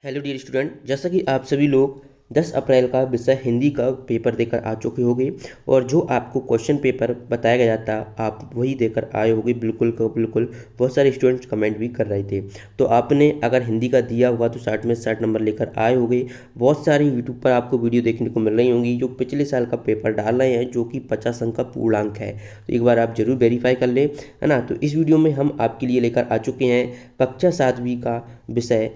Hello dear student, जैसा कि आप सभी लोग 10 अप्रैल का विषय हिंदी का पेपर देकर आ चुके होंगे और जो आपको क्वेश्चन पेपर बताया गया था आप वही देकर आए होंगे। बिल्कुल का बिल्कुल बहुत सारे स्टूडेंट्स कमेंट भी कर रहे थे। तो आपने अगर हिंदी का दिया हुआ तो 60 में 60 नंबर लेकर आए होंगे। बहुत सारे यूट्यूब पर आपको वीडियो देखने को मिल रही होंगी जो पिछले साल का पेपर डाल रहे हैं, जो कि 50 अंक का पूर्णांक है। तो एक बार आप जरूर वेरीफाई कर लें, है ना। तो इस वीडियो में हम आपके लिए लेकर आ चुके हैं कक्षा 7वीं का विषय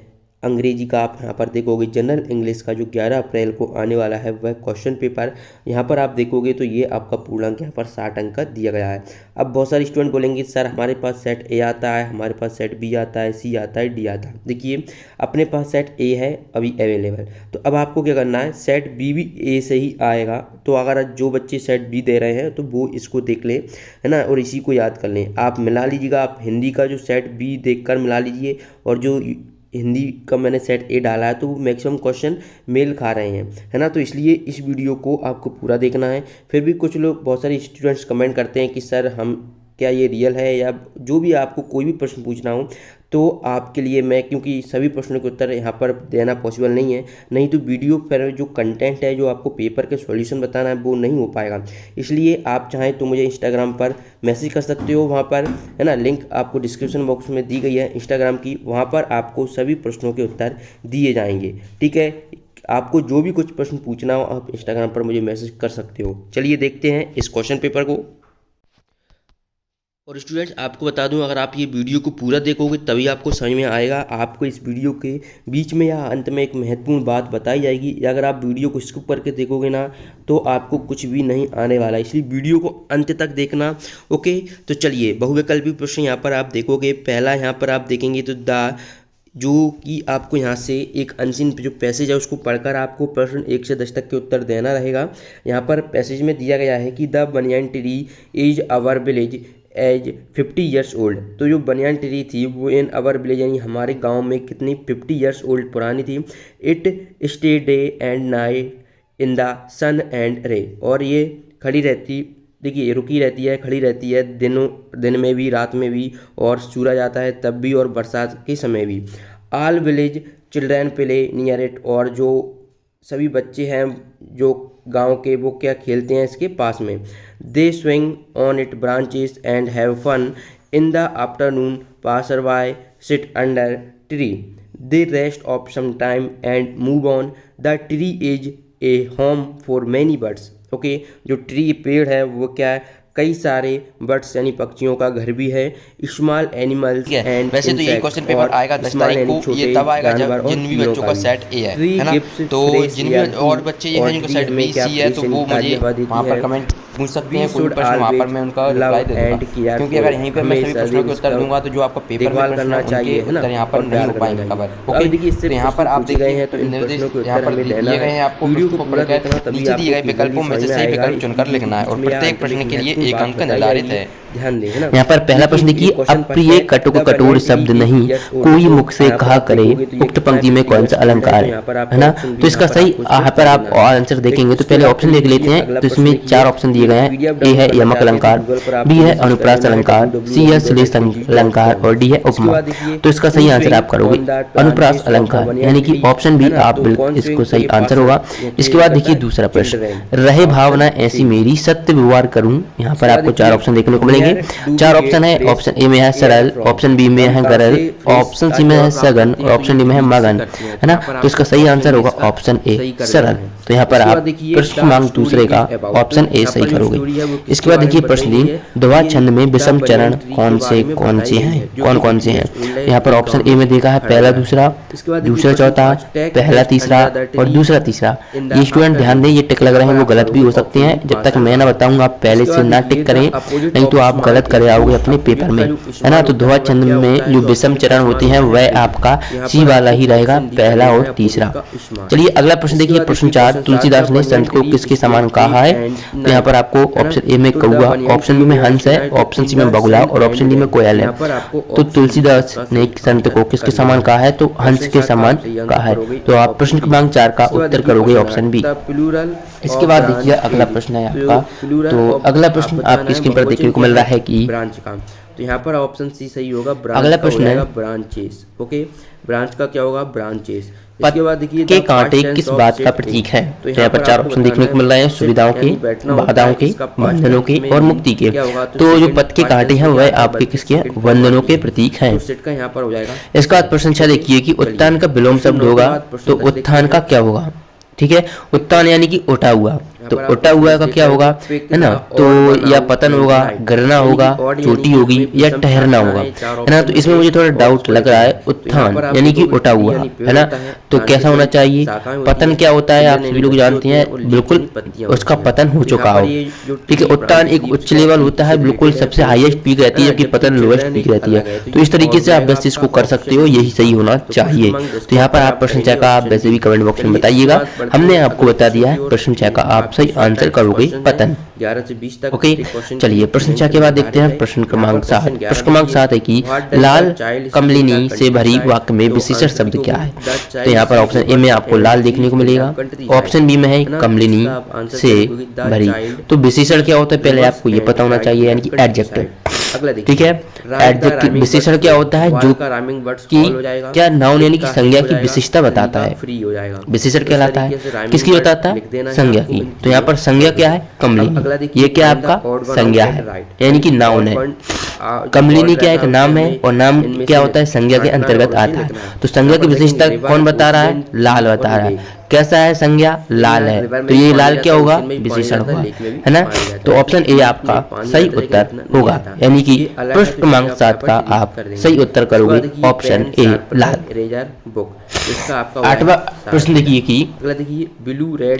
अंग्रेजी का। आप यहाँ पर देखोगे जनरल इंग्लिश का जो 11 अप्रैल को आने वाला है वह क्वेश्चन पेपर यहाँ पर आप देखोगे तो ये आपका पूर्णांक यहाँ पर 60 अंक का दिया गया है। अब बहुत सारे स्टूडेंट बोलेंगे सर हमारे पास सेट ए आता है, हमारे पास सेट बी आता है, सी आता है, डी आता है। देखिए अपने पास सेट ए है अभी अवेलेबल, तो अब आपको क्या करना है, सेट बी भी ए से ही आएगा। तो अगर जो बच्चे सेट बी दे रहे हैं तो वो इसको देख लें, है ना, और इसी को याद कर लें। आप मिला लीजिएगा, आप हिंदी का जो सेट बी देख कर मिला लीजिए और जो हिंदी का मैंने सेट ए डाला है तो वो मैक्सिमम क्वेश्चन मेल खा रहे हैं, है ना। तो इसलिए इस वीडियो को आपको पूरा देखना है। फिर भी कुछ लोग, बहुत सारे स्टूडेंट्स कमेंट करते हैं कि सर हम क्या ये रियल है, या जो भी आपको कोई भी प्रश्न पूछना हो तो आपके लिए मैं, क्योंकि सभी प्रश्नों के उत्तर यहाँ पर देना पॉसिबल नहीं है, नहीं तो वीडियो पर जो कंटेंट है, जो आपको पेपर के सॉल्यूशन बताना है वो नहीं हो पाएगा। इसलिए आप चाहें तो मुझे इंस्टाग्राम पर मैसेज कर सकते हो, वहाँ पर, है ना, लिंक आपको डिस्क्रिप्शन बॉक्स में दी गई है इंस्टाग्राम की, वहाँ पर आपको सभी प्रश्नों के उत्तर दिए जाएंगे। ठीक है, आपको जो भी कुछ प्रश्न पूछना हो आप इंस्टाग्राम पर मुझे मैसेज कर सकते हो। चलिए देखते हैं इस क्वेश्चन पेपर को। और स्टूडेंट्स आपको बता दूं, अगर आप ये वीडियो को पूरा देखोगे तभी आपको समझ में आएगा। आपको इस वीडियो के बीच में या अंत में एक महत्वपूर्ण बात बताई जाएगी, या अगर आप वीडियो को स्किप करके देखोगे ना तो आपको कुछ भी नहीं आने वाला, इसलिए वीडियो को अंत तक देखना। ओके, तो चलिए बहुविकल्पी प्रश्न यहाँ पर आप देखोगे। पहला यहाँ पर आप देखेंगे तो जो कि आपको यहाँ से एक अनसीन जो पैसेज है उसको पढ़कर आपको प्रश्न 1 से 10 तक के उत्तर देना रहेगा। यहाँ पर पैसेज में दिया गया है कि the banyan tree is our village as 50 years old. तो जो बनियान ट्री थी वो इन अवर विलेज यानी हमारे गांव में कितनी 50 ईयर्स ओल्ड पुरानी थी। It stay day and night in the sun and ray. और ये खड़ी रहती, देखिए रुकी रहती है, खड़ी रहती है दिन में भी, रात में भी, और सूरज आता है तब भी, और बरसात के समय भी। All village children play near it. और जो सभी बच्चे हैं जो गांव के वो क्या खेलते हैं इसके पास में। They swing on it branches and have fun in the afternoon passer by sit under tree. They rest of some time and move on. The tree is a home for many birds. Okay, जो tree पेड़ है वो क्या है, कई सारे birds यानी पक्षियों का घर भी है। स्मॉल एनिमल्स एंड वैसे तो यही क्वेश्चन पेपर आएगा 10 तारीख को। ये तब आएगा जब जिन भी बच्चों का सेट ए है ना। तो जिन भी और बच्चे ये हैं जिनका सेट बी सी है तो वो मुझे वहाँ पर कमेंट पूछ सकते हैं, कोई प्रश्न वहाँ पर मैं उनका रिप्लाई दे दूँगा। क्योंकि अगर यहीं पर मैं सभी प्रश्नों के उत्तर दूंगा तो जो आपका पेपर में करना चाहिए उत्तर यहाँ पर नहीं हो पाएंगे कवर। ओके, तो यहाँ पर आप देख गए हैं तो निर्देश यहाँ पर दिए गए हैं आपको। वीडियो को पढ़कर नीचे दिए गए विकल्पों में से सही विकल्प चुनकर लिखना है और प्रत्येक प्रश्न के लिए एक अंक निर्धारित है। ध्यान दें, है ना। यहाँ पर पहला प्रश्न देखिए, अप्रिय कटुक कटोर शब्द नहीं कोई मुख से कहा करे, उक्त पंक्ति में कौन सा अलंकार है ना। तो इसका सही यहाँ पर आप आंसर देखेंगे तो पहले ऑप्शन देख लेते हैं। तो इसमें 4 ऑप्शन दिए गए हैं। ए है यमक अलंकार, बी है अनुप्रास अलंकार, सी है श्लेष अलंकार और डी है उपमा। तो इसका सही आंसर आप करोगे अनुप्रास अलंकार, यानी कि ऑप्शन बी आप बिल्कुल इसको सही आंसर होगा। इसके बाद देखिए दूसरा प्रश्न, रहे भावना ऐसी मेरी सत्य व्यवहार करूं। यहाँ पर आपको 4 ऑप्शन देखने को मिलेंगे। 4 ऑप्शन है। ऑप्शन ए में है सरल, ऑप्शन बी में है गरल, ऑप्शन सी में है सघन और ऑप्शन डी में है मगन, है ना। तो इसका सही आंसर होगा ऑप्शन ए सरल। तो यहाँ पर आप प्रश्न क्रमांक दूसरे का ऑप्शन ए सही करोगे। इसके बाद देखिए प्रश्न 3, दोहा छंद में विषम चरण कौन से हैं, कौन से हैं। यहाँ पर ऑप्शन ए में देखा है पहला दूसरा, दूसरा चौथा, पहला तीसरा और दूसरा तीसरा। ये स्टूडेंट ध्यान दें, ये टिक लग रहे हैं वो गलत भी हो सकते हैं। जब तक मैं ना बताऊंगा आप पहले से ना टिक करें, नहीं तो आप गलत कर आओगे अपने पेपर में, है ना। तो दोहा छंद में जो विषम चरण होते हैं वह आपका सी वाला ही रहेगा, पहला और तीसरा। चलिए अगला प्रश्न देखिए, प्रश्न 4, तुलसीदास ने संत को किसके समान कहा है। तो यहाँ पर आपको ऑप्शन ए में कौआ, ऑप्शन बी में हंस है, ऑप्शन सी में बगुला और ऑप्शन डी में कोयल है। तो तुलसीदास ने संत को किसके समान कहा है, तो हंस के समान कहा है। तो आप प्रश्न क्रमांक 4 का उत्तर करोगे ऑप्शन बी। इसके बाद देखिए अगला प्रश्न है आपका। तो अगला प्रश्न आपकी स्क्रीन पर देखने को मिल रहा है कि तो यहाँ पर ऑप्शन सी सही होगा। अगला प्रश्न है ब्रांचेस। ओके, ब्रांच का क्या होगा? ब्रांचेस। इसके बाद देखिए के कांटे किस बात का प्रतीक है? तो यहाँ पर 4 ऑप्शन देखने को मिल रहे हैं, सुविधाओं के, बाधाओं के, बंधनों के और मुक्ति के। तो जो पथ के कांटे हैं वह आपके किसके? बंधनों के प्रतीक हैं। का यहाँ पर हो जाएगा। इसका बाद प्रश्न 6 देखिए कि उत्थान का विलोम शब्द होगा तो उत्थान का क्या होगा? ठीक है, उत्थान यानी कि उठा हुआ, तो उठा हुआ का क्या होगा, है ना? तो या पतन होगा, गिरना होगा, चोटी होगी या ठहरना होगा, है ना? तो इसमें मुझे थोड़ा डाउट लग रहा है। उत्थान यानी कि उठा हुआ, है ना? तो कैसा होना चाहिए? पतन क्या होता है आप सभी लोग जानते हैं, बिल्कुल उसका पतन हो चुका हो। ठीक है, उत्थान एक उच्च लेवल होता है, बिल्कुल सबसे हाईएस्ट पीक रहती है, जबकि पतन लोएस्ट पीक रहती है। तो इस तरीके से आप वैसे इसको कर सकते हो, यही सही होना चाहिए। तो यहाँ पर आप प्रश्न 6 का आप वैसे भी कमेंट बॉक्स में बताइएगा। हमने आपको बता दिया है प्रश्न 6 का आप सही आंसर करोगे पतन। 11 से 20 तक। ओके, चलिए प्रश्न 6 के बाद देखते हैं प्रश्न क्रमांक 7। प्रश्न क्रमांक 7 है कि लाल कमलिनी से भरी वाक्य में विशेषण शब्द क्या है? तो यहाँ पर ऑप्शन ए में आपको लाल देखने को मिलेगा, ऑप्शन बी में है कमलिनी से भरी। तो विशेषण क्या होता है पहले आपको ये पता होना चाहिए, यानी कि एडजेक्टिव। ठीक है, एडजेक्टिव विशेषण क्या होता है? जो कि क्या नाउन यानी कि संज्ञा की विशेषता बताता है, विशेषण कहलाता है। किसकी बताता है? संज्ञा की। तो यहाँ पर संज्ञा क्या है? कमलिनी। ये क्या आपका संज्ञा है, यानी कि नाउन है। कमलिनी क्या एक नाम है, और नाम क्या होता है? संज्ञा के अंतर्गत आता है। तो संज्ञा की विशेषता कौन बता रहा है? लाल बता रहा है। कैसा है संज्ञा? लाल है। तो ये लाल क्या होगा? विशेषण होगा, है ना? तो ऑप्शन ए आपका सही उत्तर होगा, यानी कि प्रश्न क्रमांक 7 का आप सही उत्तर करोगे ऑप्शन ए लाल। 8वां प्रश्न देखिए कि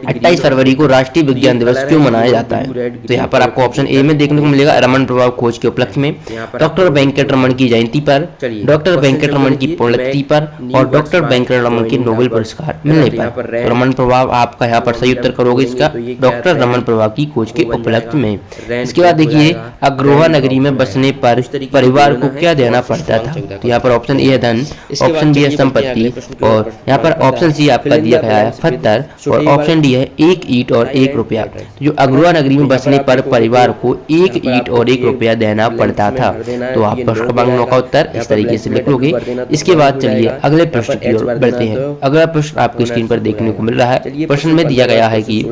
28 फरवरी को राष्ट्रीय विज्ञान दिवस क्यों मनाया जाता है? तो यहाँ पर आपको ऑप्शन ए में देखने को मिलेगा रमन प्रभाव खोज के उपलक्ष्य में, डॉक्टर वेंकट रमन की जयंती पर, डॉक्टर वेंकट रमन की पुण्यतिथि पर और डॉक्टर वेंकट रमन के नोबेल पुरस्कार मिलने पर। रमन प्रभाव आपका यहाँ पर सही उत्तर करोगे इसका, डॉक्टर रमन प्रभाव की खोज के उपलक्ष्य में। इसके बाद देखिए अग्रोहा नगरी में बसने पर परिवार को क्या देना पड़ता था? तो यहाँ पर ऑप्शन ए है धन, ऑप्शन बी है संपत्ति और यहाँ पर ऑप्शन सी आपका दिया गया है पत्थर और ऑप्शन डी है 1 ईंट और 1 रुपया। जो अग्रोहा नगरी में बसने पर परिवार को 1 ईंट और 1 रुपया देना पड़ता था। तो आप प्रश्न क्रमांक 9 का उत्तर इस तरीके से लिख लोगे। इसके बाद चलिए अगले प्रश्न की ओर बढ़ते हैं। अगला प्रश्न आपकी स्क्रीन पर देखने को मिल रहा है। प्रश्न में दिया गया है कि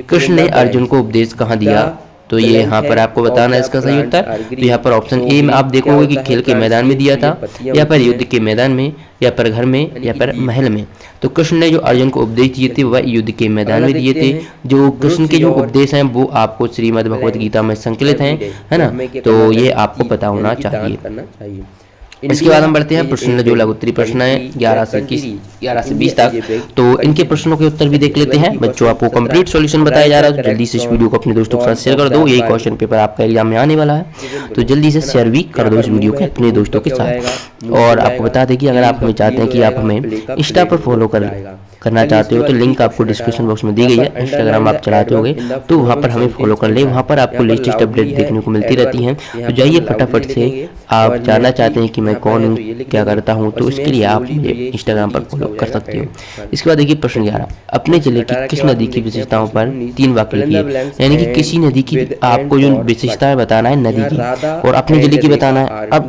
कृष्ण ने अर्जुन को उपदेश कहाँ दिया? तो ये यहाँ पर आपको बताना है इसका सही उत्तर। तो यहाँ पर ऑप्शन ए में आप देखोगे कि खेल के मैदान में दिया था, या पर युद्ध के मैदान में, या पर घर में, या पर महल में। तो कृष्ण ने जो अर्जुन को उपदेश दिए थे वह युद्ध के मैदान में दिए थे। जो कृष्ण के जो उपदेश हैं वो आपको श्रीमद् भगवत गीता में संकलित हैं, है ना? तो ये आपको पता होना चाहिए। इसके बाद हम बढ़ते हैं प्रश्न जो लघुत्तरी प्रश्न है 11 से 20 तक। तो इनके प्रश्नों के उत्तर भी देख लेते हैं। बच्चों आपको कंप्लीट सॉल्यूशन बताया जा रहा है, तो जल्दी से इस वीडियो को अपने दोस्तों के साथ शेयर कर दो। यही क्वेश्चन पेपर आपका एग्जाम में आने वाला है, तो जल्दी से शेयर भी कर दो इस वीडियो को अपने दोस्तों के साथ। और आपको बता दें कि अगर आप हमें चाहते हैं कि आप हमें इंस्टा पर फॉलो करना चाहते हो तो लिंक आपको डिस्क्रिप्शन बॉक्स में दी गई है। इंस्टाग्राम आप चलाते होगे तो वहाँ पर हमें फॉलो कर ले, वहाँ पर आपको लेटेस्ट अपडेट देखने को मिलती रहती हैं। तो जाइए फटाफट से, आप जानना चाहते हैं कि मैं कौन हूँ, क्या करता हूँ, तो इसके लिए आप मुझे इंस्टाग्राम पर फॉलो कर सकते हो। इसके बाद देखिए प्रश्न 11, अपने जिले की किस नदी की विशेषताओं पर 3 वाक्य लिखिए। यानी कि किसी नदी की आपको जो विशेषताएं बताना है नदी की, और अपने जिले की बताना है। अब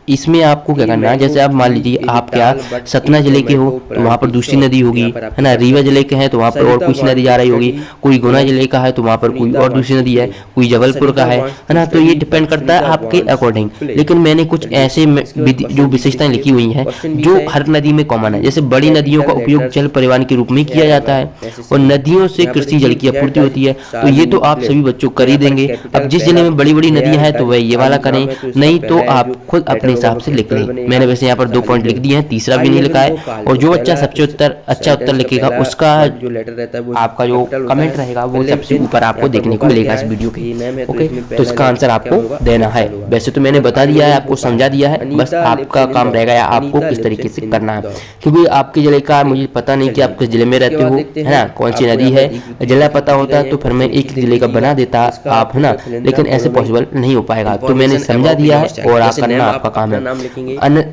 इसमें आपको क्या करना है, जैसे आप मान लीजिए आप क्या सतना जिले के हो तो वहाँ पर दूसरी नदी होगी, है ना? रीवा जिले के हैं तो वहाँ पर और कुछ नदी जा रही होगी, कोई गुना जिले का है तो वहाँ पर कोई और दूसरी नदी है, कोई जबलपुर का है ना? तो ये डिपेंड करता है आपके अकॉर्डिंग। लेकिन मैंने कुछ ऐसे जो विशेषताएं लिखी हुई हैं जो हर नदी में कॉमन है। जैसे बड़ी नदियों का उपयोग जल परिवहन के रूप में किया जाता है, और नदियों से कृषि जल की आपूर्ति होती है। तो ये तो आप सभी बच्चों कर ही देंगे। अब जिस जिले में बड़ी बड़ी नदियां हैं तो वह ये वाला करें, नहीं तो आप खुद अपने हिसाब से लिख लें। मैंने वैसे यहाँ पर 2 पॉइंट लिख दिए हैं, तीसरा भी नहीं लिखा है। और जो बच्चा सबसे अच्छा उत्तर लिखेगा उसका जो लेटर रहता है आपका जो कमेंट रहेगा वो सबसे ऊपर आपको देखने को मिलेगा इस वीडियो के। ओके, तो इसका आंसर आपको देना है। वैसे तो मैंने बता दिया है, आपको समझा दिया है, बस आपका काम रहेगा या आपको किस तरीके से करना है। क्योंकि आपके जिले का मुझे पता नहीं कि आप किस जिले में रहते हो, है ना? कौन सी नदी है, जिला पता होता तो फिर मैं एक जिले का बना देता आप, है ना? लेकिन ऐसे पॉसिबल नहीं हो पाएगा। तो मैंने समझा दिया है और आप करना आपका काम है।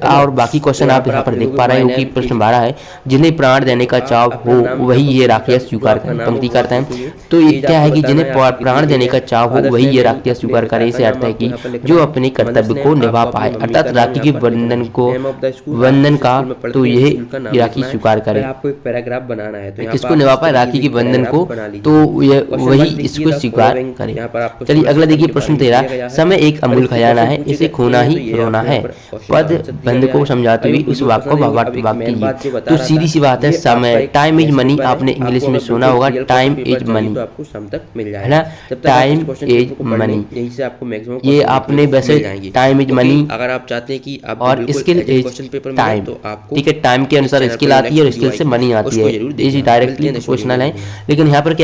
और बाकी क्वेश्चन आप यहाँ पर देख पा रहे हो कि प्रश्न 12 है, जिन्हें प्राण देने का चाव हो वही ये राखियाँ स्वीकार करें। पंक्ति करता है तो ये क्या है कि जिन्हें प्राण देने का चाव हो वही ये राखियाँ स्वीकार करें। इसे अर्थ है कि जो अपने कर्तव्य को निभा पाए, अर्थात राखी के वंदन का तो यह राखी स्वीकार करे। आपको एक पैराग्राफ बनाना है तो किसको निभा पाए, राखी के बंधन को, तो वही इसको स्वीकार करे। चलिए अगला देखिए प्रश्न 13। समय एक अमूल्य खजाना है, इसे खोना ही रोना है। पद बंध को समझाते हुए उस वाक्य को भावार्थ कीजिए। तो सीधी सी बात है, समय, टाइम इज मनी, आपने इंग्लिश में सुना होगा टाइम इज मनी, आपको सम तक मिल जाएगा है ना, टाइम इज मनी, यहीं से आपको मैक्सिमम ये आपने वैसे टाइम इज मनी अगर आप चाहते हैं कि आप और स्किल इज टाइम, तो आपको ठीक है, टाइम के अनुसार स्किल आती है और स्किल से मनी आती है, ये डायरेक्टली प्रोपोर्शनल है। लेकिन यहाँ पर क्या